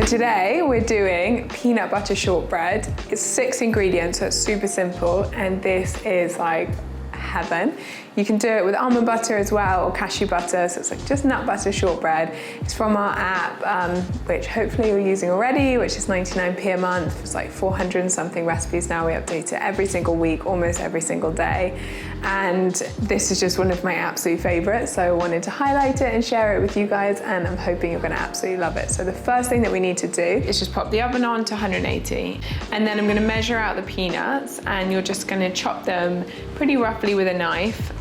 today we're doing peanut butter shortbread. It's 6 ingredients, so it's super simple, and this is like heaven. You can do it with almond butter as well, or cashew butter, so it's like just nut butter shortbread. It's from our app, which hopefully you're using already, which is 99p a month. It's like 400 and something recipes now. We update it every single week, almost every single day. And this is just one of my absolute favorites, so I wanted to highlight it and share it with you guys, and I'm hoping you're gonna absolutely love it. So the first thing that we need to do is just pop the oven on to 180, and then I'm gonna measure out the peanuts, and you're just gonna chop them pretty roughly with a knife.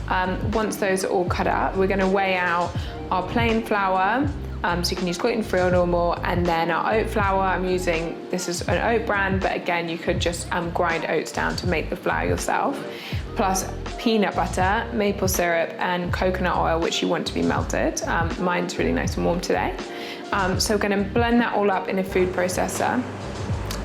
Once those are all cut up, we're gonna weigh out our plain flour, so you can use gluten-free or normal, and then our oat flour. I'm using, this is an oat brand, but again, you could just grind oats down to make the flour yourself, plus peanut butter, maple syrup, and coconut oil, which you want to be melted. Mine's really nice and warm today. So we're gonna blend that all up in a food processor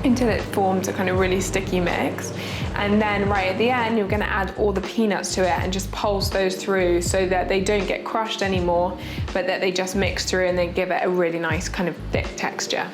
until it forms a kind of really sticky mix. And then right at the end, you're gonna add all the peanuts to it and just pulse those through so that they don't get crushed anymore, but that they just mix through and they give it a really nice kind of thick texture.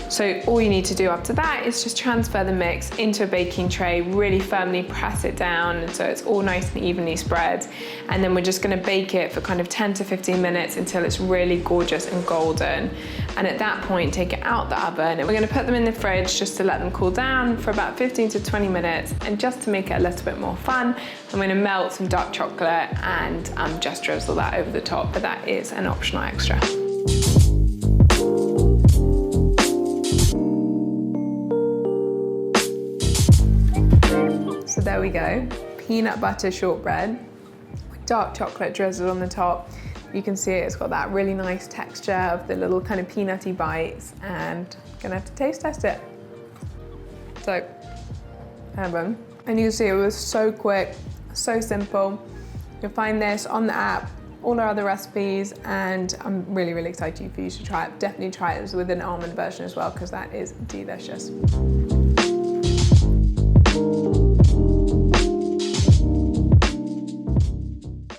So all you need to do after that is just transfer the mix into a baking tray, really firmly press it down so it's all nice and evenly spread. And then we're just gonna bake it for kind of 10 to 15 minutes until it's really gorgeous and golden. And at that point, take it out the oven, and we're gonna put them in the fridge just to let them cool down for about 15 to 20 minutes. And just to make it a little bit more fun, I'm gonna melt some dark chocolate and just drizzle that over the top, but that is an optional extra. So there we go, peanut butter shortbread with dark chocolate drizzled on the top. You can see it's got that really nice texture of the little kind of peanutty bites, and I'm gonna have to taste test it. So, heaven. And you can see it was so quick, so simple. You'll find this on the app, all our other recipes, and I'm really, really excited for you to try it. Definitely try it with an almond version as well, because that is delicious.